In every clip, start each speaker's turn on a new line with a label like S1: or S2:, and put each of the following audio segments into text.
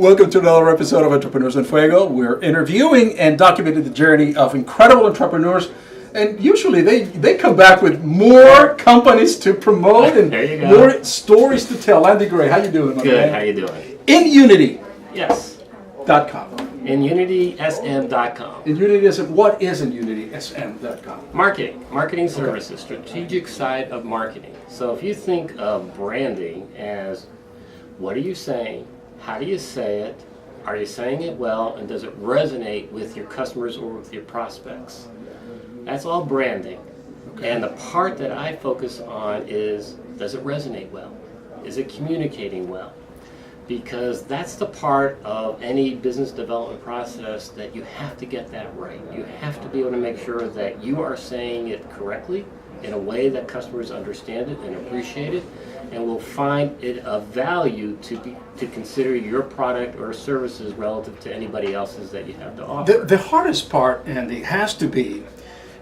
S1: Welcome to another episode of Entrepreneurs in Fuego. We're interviewing and documenting the journey of incredible entrepreneurs. And usually they come back with more companies to promote and more stories to tell. Andy Gray, how you doing?
S2: Good, how you doing?
S1: In Unity.
S2: Yes.
S1: .com.
S2: In UnitySM.com.
S1: In UnitySM, what is in UnitySM.com?
S2: Marketing services, strategic side of marketing. So if you think of branding as what are you saying, how do you say it, are you saying it well, and does it resonate with your customers or with your prospects? That's all branding. Okay. And the part that I focus on is, does it resonate well? Is it communicating well? Because that's the part of any business development process that you have to get that right. You have to be able to make sure that you are saying it correctly in a way that customers understand it and appreciate it, and will find it of value to consider your product or services relative to anybody else's that you have to offer.
S1: The hardest part, Andy, has to be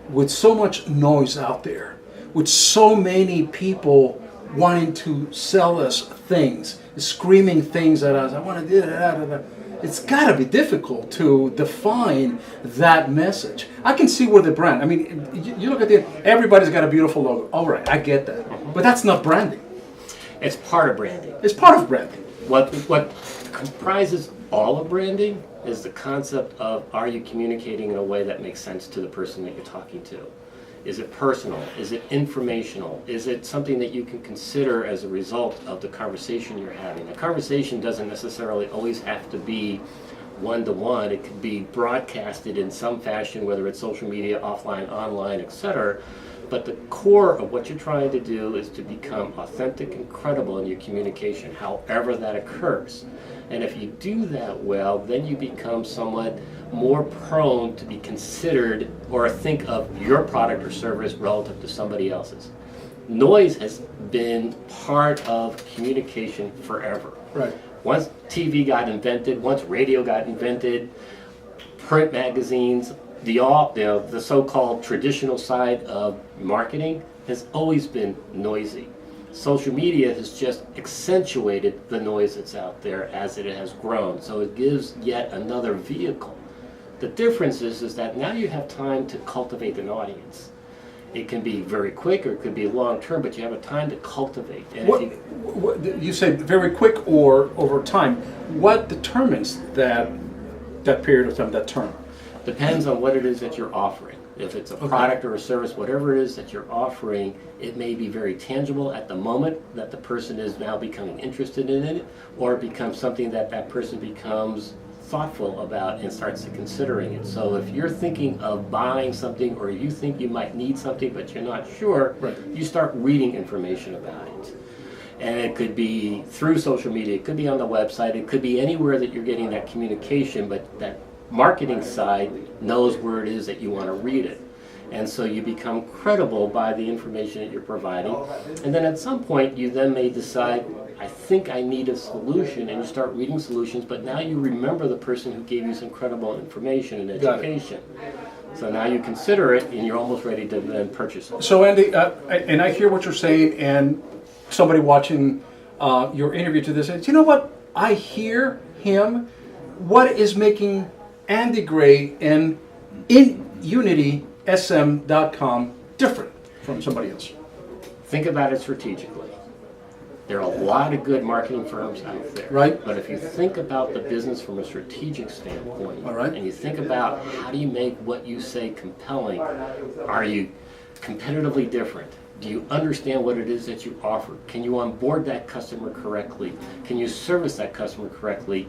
S1: with so much noise out there, with so many people wanting to sell us things, screaming things at us. I want to do that. It's got to be difficult to define that message. I can see where the brand. I mean, you look at everybody's got a beautiful logo. All right, I get that, but that's not branding.
S2: It's part of branding.
S1: It's part of branding.
S2: What comprises all of branding is the concept of, are you communicating in a way that makes sense to the person that you're talking to? Is it personal? Is it informational? Is it something that you can consider as a result of the conversation you're having? The conversation doesn't necessarily always have to be one-to-one. It could be broadcasted in some fashion, whether it's social media, offline, online, etc. But the core of what you're trying to do is to become authentic and credible in your communication, however that occurs. And if you do that well, then you become somewhat more prone to be considered or think of your product or service relative to somebody else's. Noise has been part of communication forever.
S1: Right.
S2: Once TV got invented, once radio got invented, print magazines, the so-called traditional side of marketing has always been noisy. Social media has just accentuated the noise that's out there as it has grown. So it gives yet another vehicle. The difference is that now you have time to cultivate an audience. It can be very quick or it could be long term, but you have a time to cultivate. And
S1: what you say very quick or over time. What determines that period of time, that term?
S2: Depends on what it is that you're offering. If it's a product or a service, whatever it is that you're offering, it may be very tangible at the moment that the person is now becoming interested in it, or it becomes something that that person becomes thoughtful about and starts to considering it. So if you're thinking of buying something, or you think you might need something but you're not sure,
S1: right, you
S2: start reading information about it. And it could be through social media, it could be on the website, it could be anywhere that you're getting that communication, but that marketing side knows where it is that you want to read it. And so you become credible by the information that you're providing. And then at some point you then may decide, I think I need a solution, and you start reading solutions, but now you remember the person who gave you some credible information and education. So now you consider it and you're almost ready to then purchase it.
S1: So Andy, and I hear what you're saying, and somebody watching your interview to this says, you know what, I hear him. What is making Andy Gray and in UnitySM.com different from somebody else?
S2: Think about it strategically. There are a lot of good marketing firms out there.
S1: Right.
S2: But if you think about the business from a strategic standpoint,
S1: all right,
S2: and you think about how do you make what you say compelling, are you competitively different? Do you understand what it is that you offer? Can you onboard that customer correctly? Can you service that customer correctly?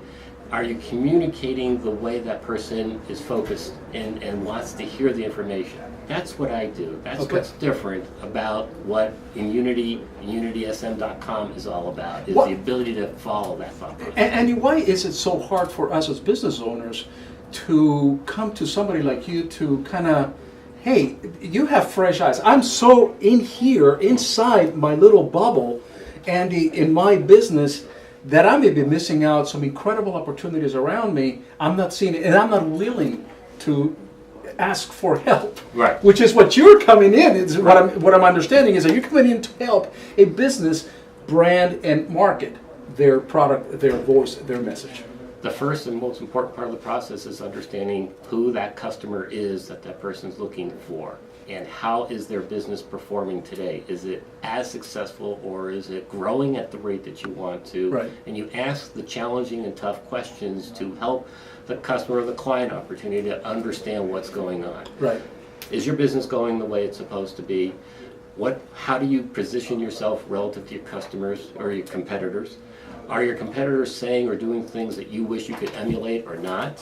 S2: Are you communicating the way that person is focused and wants to hear the information? That's what I do. That's what's different about what in UnitySM.com is all about, is the ability to follow that thought process.
S1: And why is it so hard for us as business owners to come to somebody like you to kind of, hey, you have fresh eyes. I'm so in here, inside my little bubble, Andy, in my business, that I may be missing out some incredible opportunities around me. I'm not seeing it, and I'm not willing to ask for help.
S2: Right.
S1: Which is what you're coming in. Is what I'm understanding is that you're coming in to help a business brand and market their product, their voice, their message.
S2: The first and most important part of the process is understanding who that customer is that that person's looking for, and how is their business performing today. Is it as successful, or is it growing at the rate that you want to?
S1: Right.
S2: And you ask the challenging and tough questions to help the customer or the client opportunity to understand what's going on.
S1: Right.
S2: Is your business going the way it's supposed to be? How do you position yourself relative to your customers or your competitors? Are your competitors saying or doing things that you wish you could emulate or not?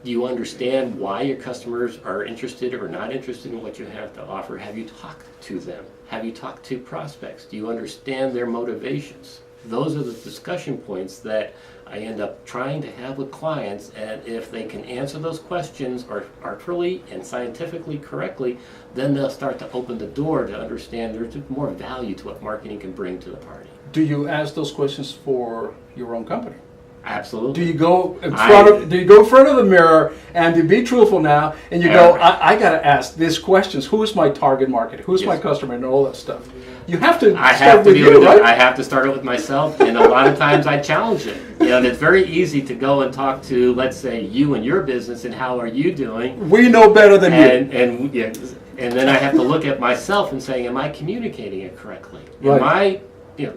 S2: Do you understand why your customers are interested or not interested in what you have to offer? Have you talked to them? Have you talked to prospects? Do you understand their motivations? Those are the discussion points that I end up trying to have with clients, and if they can answer those questions artfully and scientifically correctly, then they'll start to open the door to understand there's more value to what marketing can bring to the party.
S1: Do you ask those questions for your own company?
S2: Absolutely.
S1: Do you go in front of the mirror and to be truthful now, and you go, I got to ask these questions. Who is my target market? Who is my customer, and all that stuff? You have to start with you, right?
S2: I have to start it with myself, and a lot of times I challenge it. And it's very easy to go and talk to, let's say, you and your business, and how are you doing?
S1: We know better than you.
S2: And then I have to look at myself and saying, am I communicating it correctly?
S1: Right.
S2: Am I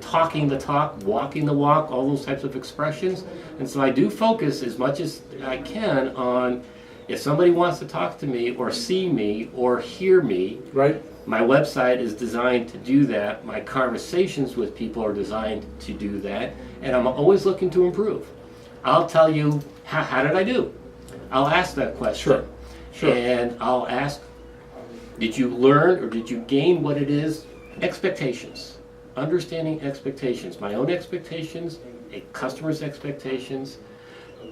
S2: talking the talk, walking the walk, all those types of expressions? And so I do focus as much as I can on, if somebody wants to talk to me or see me or hear me,
S1: right?
S2: My website is designed to do that. My conversations with people are designed to do that. And I'm always looking to improve. I'll tell you, how did I do? I'll ask that question.
S1: Sure.
S2: And I'll ask, did you learn or did you gain what it is? Expectations. Understanding expectations. My own expectations, a customer's expectations.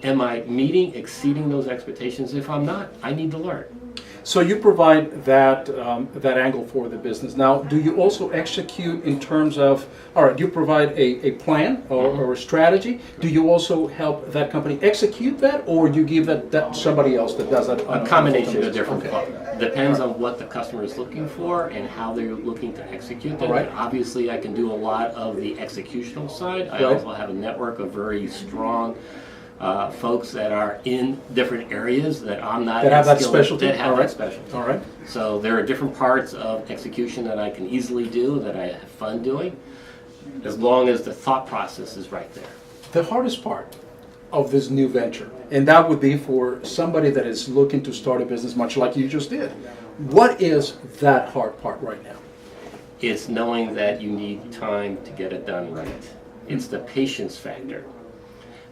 S2: Am I meeting, exceeding those expectations? If I'm not, I need to learn.
S1: So you provide that angle for the business. Now, do you also execute in terms of, all right, you provide a plan or a strategy. Do you also help that company execute that, or do you give that to somebody else that does that?
S2: A combination of different depends on what the customer is looking for and how they're looking to execute that.
S1: Right.
S2: Obviously, I can do a lot of the executional side. I also have a network of very strong folks that are in different areas that I'm not
S1: that have that specialty.
S2: That have that specialty.
S1: All right.
S2: So there are different parts of execution that I can easily do, that I have fun doing, as long as the thought process is right there.
S1: The hardest part of this new venture, and that would be for somebody that is looking to start a business, much like you just did. What is that hard part right now?
S2: It's knowing that you need time to get it done right. It's the patience factor.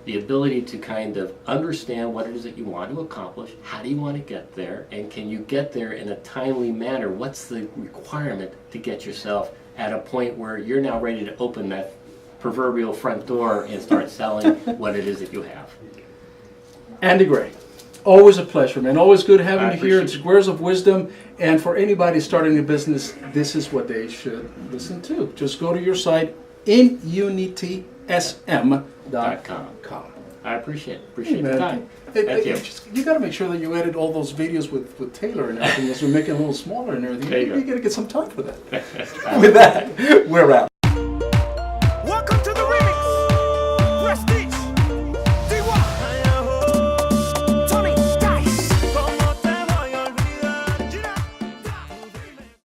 S2: The ability to kind of understand what it is that you want to accomplish, how do you want to get there, and can you get there in a timely manner? What's the requirement to get yourself at a point where you're now ready to open that proverbial front door and start selling what it is that you have?
S1: Andy Gray, always a pleasure, man. Always good having you here. It's
S2: it.
S1: Words of Wisdom, and for anybody starting a business, this is what they should listen to. Just go to your site, inunitysm.com.
S2: I appreciate the time.
S1: Thank you. You got to make sure that you edit all those videos with Taylor and everything as we make it a little smaller and everything.
S2: There you go.
S1: You got to get some time for that. With that, we're out.